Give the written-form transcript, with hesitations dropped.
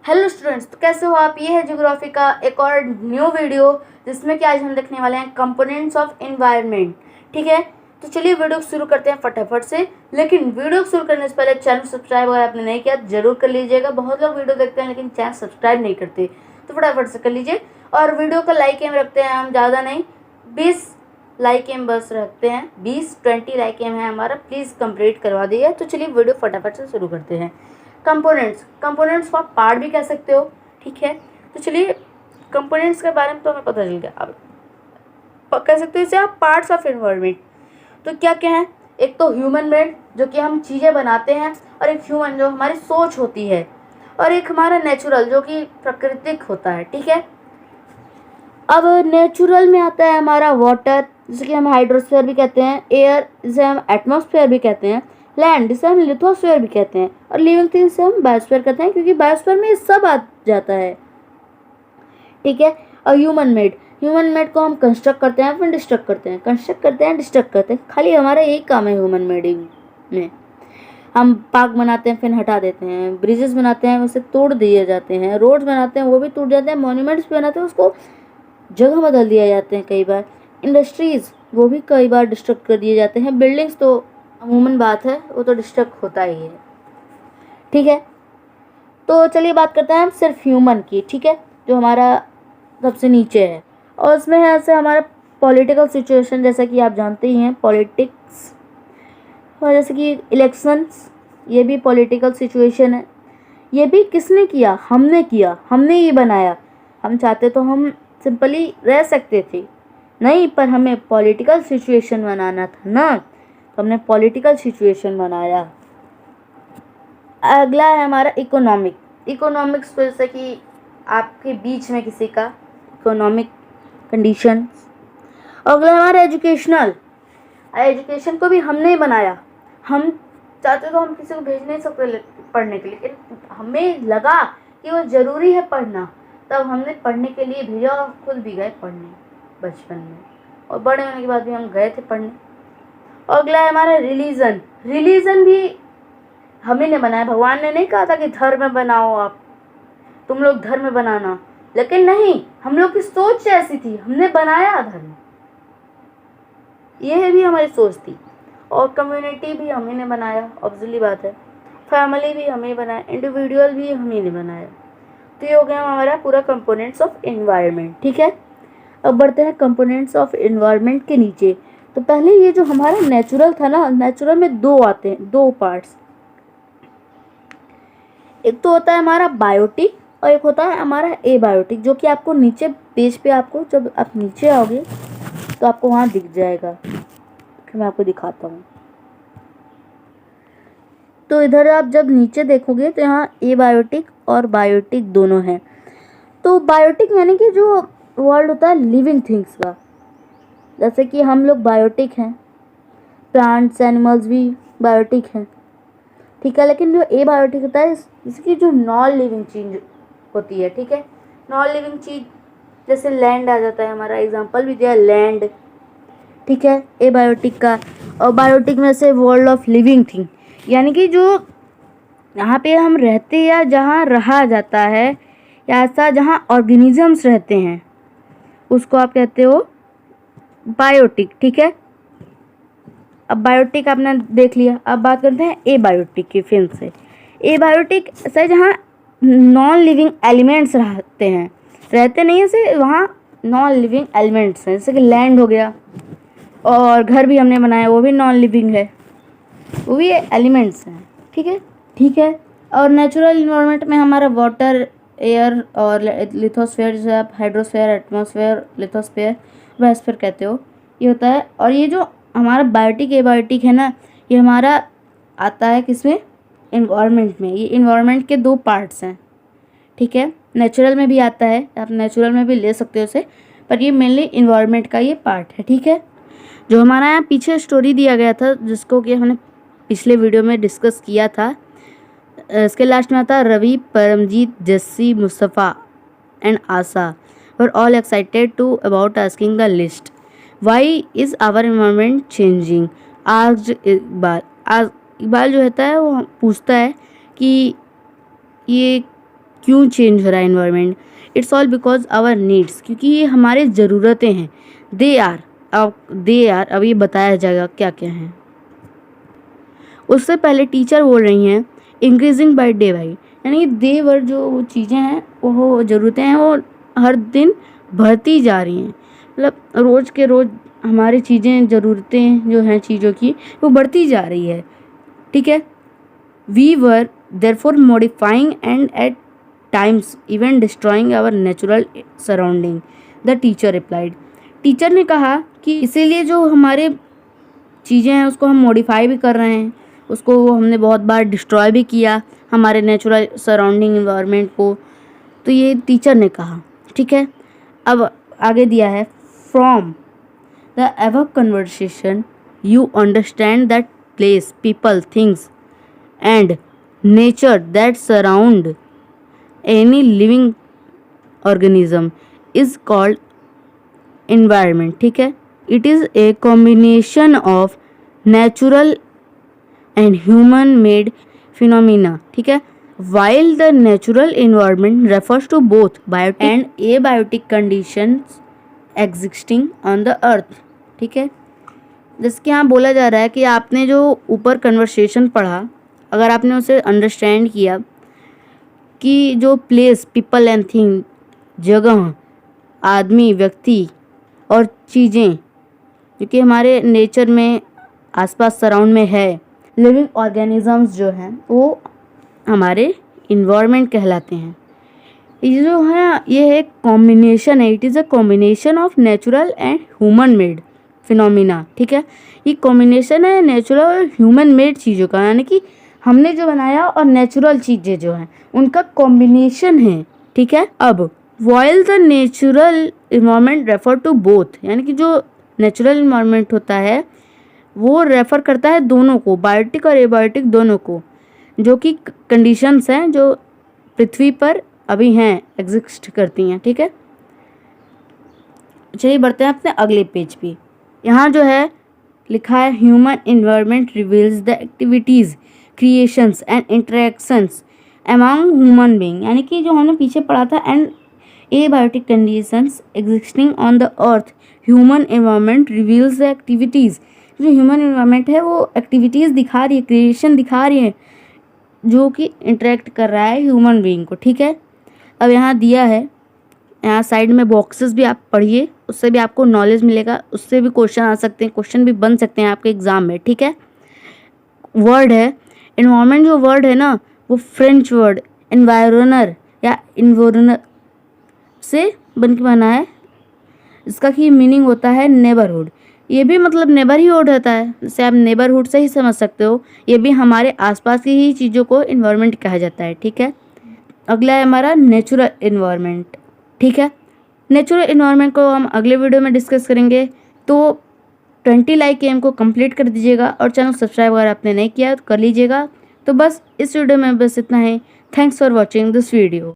Hello students, तो कैसे हो आप। ये है ज्योग्राफी का एक और न्यू वीडियो जिसमें कि आज हम देखने वाले हैं कंपोनेंट्स ऑफ एनवायरनमेंट। ठीक है, तो चलिए वीडियो शुरू करते हैं फटाफट से। लेकिन वीडियो शुरू करने से पहले चैनल सब्सक्राइब अगर आपने नहीं किया जरूर कर लीजिएगा। बहुत लोग वीडियो देखते हैं लेकिन चैनल सब्सक्राइब नहीं करते, तो फटाफट से कर लीजिए। और वीडियो का लाइक एम रखते हैं हम, ज़्यादा नहीं, 20 लाइक एम बस रखते हैं, 20-20 लाइक एम है हमारा, प्लीज़ कंप्लीट करवा दीजिए। तो चलिए वीडियो फटाफट से शुरू करते हैं। कंपोनेंट्स को आप पार्ट भी कह सकते हो। ठीक है, तो चलिए कंपोनेंट्स के बारे में तो हमें पता चल गया। अब कह सकते हो इसे आप पार्ट्स ऑफ एनवायरनमेंट। तो क्या क्या है, एक तो ह्यूमन मेड जो कि हम चीज़ें बनाते हैं, और एक ह्यूमन जो हमारी सोच होती है, और एक हमारा नेचुरल जो कि प्राकृतिक होता है। ठीक है, अब नेचुरल में आता है हमारा वाटर जिसे कि हम हाइड्रोस्फीयर भी कहते हैं, एयर जिसे हम एटमॉस्फेयर भी कहते हैं, लैंड जिसे हम लिथोस्फीयर भी कहते हैं, और लिविंग थिंग्स से हम बायोस्फीयर कहते हैं, क्योंकि बायोस्फीयर में ये सब आ जाता है। ठीक है, और ह्यूमन मेड को हम कंस्ट्रक्ट करते हैं फिर डिस्ट्रक्ट करते हैं, कंस्ट्रक्ट करते हैं डिस्ट्रक्ट करते हैं, खाली हमारा यही काम है ह्यूमन मेडिंग में। हम पार्क बनाते हैं फिर हटा देते हैं, ब्रिजेस बनाते हैं उसे तोड़ दिए जाते हैं, रोड्स बनाते हैं वो भी टूट जाते हैं, मॉन्यूमेंट्स बनाते हैं उसको जगह बदल दिए जाते हैं कई बार, इंडस्ट्रीज वो भी कई बार डिस्ट्रक्ट कर दिए जाते हैं, बिल्डिंग्स तो अमूमन बात है वो तो डिस्ट्रक्ट होता ही है। ठीक है, तो चलिए बात करते हैं हम सिर्फ ह्यूमन की। ठीक है, जो हमारा सबसे नीचे है, और उसमें है ऐसे हमारा पॉलिटिकल सिचुएशन, जैसा कि आप जानते ही हैं पॉलिटिक्स, और जैसे कि इलेक्शंस ये भी पॉलिटिकल सिचुएशन है। ये भी किसने किया, हमने किया, हमने ये बनाया। हम चाहते तो हम सिंपली रह सकते थे, नहीं, पर हमें पॉलिटिकल सिचुएशन बनाना था ना, तो हमने पॉलिटिकल सिचुएशन बनाया। अगला है हमारा इकोनॉमिक्स, जैसे कि आपके बीच में किसी का इकोनॉमिक कंडीशन। अगला हमारा एजुकेशन को भी हमने बनाया। हम चाहते तो हम किसी को भेज नहीं सकते पढ़ने के लिए, लेकिन हमें लगा कि वो ज़रूरी है पढ़ना, तब हमने पढ़ने के लिए भेजा, और खुद भी गए पढ़ने बचपन में, और बड़े होने के बाद भी हम गए थे पढ़ने। और अगला है हमारा रिलीजन भी हमें ने बनाया। भगवान ने नहीं कहा था कि धर्म बनाओ, आप तुम लोग धर्म बनाना, लेकिन नहीं, हम लोग की सोच ऐसी थी, हमने बनाया धर्म, यह भी हमारी सोच थी। और कम्युनिटी भी हमें ने बनाया, ऑब्वियसली बात है, फैमिली भी हमें बनाया, इंडिविजुअल भी हमें ने बनाया। तो ये हो गया हमारा पूरा कंपोनेंट्स ऑफ एनवायरनमेंट। ठीक है, अब बढ़ते हैं कंपोनेंट्स ऑफ एनवायरनमेंट के नीचे। तो पहले ये जो हमारा नेचुरल था ना, नेचुरल में दो आते हैं, दो पार्ट्स। एक तो होता है हमारा बायोटिक और एक होता है हमारा एबायोटिक, जो कि आपको नीचे पेज पे, आपको जब आप नीचे आओगे तो आपको वहाँ दिख जाएगा। मैं आपको दिखाता हूँ। तो इधर आप जब नीचे देखोगे तो यहाँ एबायोटिक और बायोटिक दोनों हैं। तो बायोटिक यानी कि जो वर्ल्ड होता है लिविंग थिंग्स का, जैसे कि हम लोग बायोटिक हैं, प्लांट्स एनिमल्स भी बायोटिक हैं। ठीक है, लेकिन जो एबायोटिक होता है इसकी जो नॉन लिविंग चीज होती है। ठीक है, नॉन लिविंग चीज जैसे लैंड आ जाता है, हमारा एग्जांपल भी दिया लैंड। ठीक है, एबायोटिक का। और बायोटिक में से वर्ल्ड ऑफ लिविंग थिंग, यानी कि जो यहाँ पे हम रहते या जहाँ रहा जाता है, या ऐसा जहाँ ऑर्गेनिजम्स रहते हैं, उसको आप कहते हो बायोटिक। ठीक है, अब बायोटिक आपने देख लिया, अब बात करते हैं एबायोटिक की फिर से। एबायोटिक ऐसा जहाँ नॉन लिविंग एलिमेंट्स रहते नहीं है से, वहाँ नॉन लिविंग एलिमेंट्स हैं, जैसे कि लैंड हो गया, और घर भी हमने बनाया वो भी नॉन लिविंग है, वो भी एलिमेंट्स हैं। ठीक है, और नेचुरल इन्वायरमेंट में हमारा वाटर, एयर और लिथोस्फीयर, जैसे आप हाइड्रोस्फीयर, एटमॉस्फेयर, लिथोस्फीयर, बायोस्फीयर कहते हो, ये होता है। और ये जो हमारा बायोटिक एबायोटिक है ना, ये हमारा आता है किसमें, इन्वायरमेंट में। ये इन्वायरमेंट के दो पार्ट्स हैं। ठीक है, नेचुरल में भी आता है, आप नेचुरल में भी ले सकते हो उसे, पर ये मेनली इन्वायरमेंट का ये पार्ट है। ठीक है, जो हमारा यहाँ पीछे स्टोरी दिया गया था, जिसको कि हमने पिछले वीडियो में डिस्कस किया था, इसके लास्ट में आता है Ravi, Paramjit, Jassi, Mustafa and Asha were all excited to about asking the list, why is our environment changing. आज इकबाल जो होता है वो पूछता है कि ये क्यों चेंज हो रहा है environment? It's all because our needs, क्योंकि ये हमारे ज़रूरतें हैं। दे आर अब ये बताया जाएगा क्या क्या है। उससे पहले टीचर बोल रही हैं इंक्रीजिंग बाय डे बाई, यानी डे वर जो चीज़ें हैं वो ज़रूरतें हैं वो हर दिन बढ़ती जा रही हैं। मतलब रोज़ के रोज़ हमारी चीज़ें ज़रूरतें जो हैं चीज़ों की वो बढ़ती जा रही है। ठीक है। We were therefore modifying and at times even destroying our natural surrounding, the teacher replied. Teacher ने कहा कि इसीलिए जो हमारे चीज़ें हैं उसको हम मॉडिफाई भी कर रहे हैं, उसको हमने बहुत बार डिस्ट्रॉय भी किया हमारे नेचुरल सराउंडिंग इन्वायरमेंट को। तो ये टीचर ने कहा। ठीक है। अब आगे दिया है from the above conversation you understand that place, people, things and nature that surround any living organism is called environment. ठीक है। It is a combination of natural and human made phenomena. ठीक है। While the natural environment refers to both biotic and abiotic conditions existing on the earth. ठीक है। जिसके यहाँ बोला जा रहा है कि आपने जो ऊपर कन्वर्सेशन पढ़ा, अगर आपने उसे अंडरस्टैंड किया कि जो प्लेस, पीपल एंड थिंग, जगह, आदमी, व्यक्ति और चीज़ें जो कि हमारे नेचर में आसपास सराउंड में है, लिविंग ऑर्गेनिजम्स जो हैं वो हमारे इन्वायरमेंट कहलाते हैं। ये जो है ये एक कॉम्बिनेशन है, it is a combination of natural and human made phenomena. ठीक है। ये कॉम्बिनेशन है नेचुरल और ह्यूमन मेड चीज़ों का, यानी कि हमने जो बनाया और नेचुरल चीज़ें जो हैं उनका कॉम्बिनेशन है। ठीक है। अब while the natural environment refer to both, यानी कि जो नेचुरल इन्वायरमेंट होता है वो रेफर करता है दोनों को, बायोटिक और एबायोटिक दोनों को, जो कि कंडीशंस हैं जो पृथ्वी पर अभी हैं, एग्जिस्ट करती हैं। ठीक है। चलिए बढ़ते हैं अपने अगले पेज पे। यहाँ जो है लिखा है human environment reveals the activities, creations and interactions among human being, यानी कि जो हमने पीछे पढ़ा था and abiotic conditions existing on the earth, human environment reveals the activities. जो ह्यूमन इन्वायरमेंट है वो एक्टिविटीज़ दिखा रही है, क्रिएशन दिखा रही है जो कि इंटरेक्ट कर रहा है ह्यूमन बीइंग को। ठीक है। अब यहाँ दिया है, यहाँ साइड में बॉक्सेस भी आप पढ़िए, उससे भी आपको नॉलेज मिलेगा, उससे भी क्वेश्चन आ सकते हैं, क्वेश्चन भी बन सकते हैं आपके एग्जाम में। ठीक है। वर्ड है एनवायरनमेंट, जो वर्ड है ना वो फ्रेंच वर्ड एनवायरनर या इन्वायरनर से बन के बना है, इसका की मीनिंग होता है नेबरहुड। ये भी मतलब नेबरहुड होता है, जैसे आप नेबरहुड से ही समझ सकते हो, ये भी हमारे आसपास की ही चीज़ों को इन्वायरमेंट कहा जाता है। ठीक है। अगला है हमारा नेचुरल इन्वायरमेंट। ठीक है। नेचुरल इन्वायरमेंट को हम अगले वीडियो में डिस्कस करेंगे। तो 20 लाइक के एम को कंप्लीट कर दीजिएगा और चैनल सब्सक्राइब अगर आपने नहीं किया तो कर लीजिएगा। तो बस इस वीडियो में बस इतना ही। Thanks for watching this video.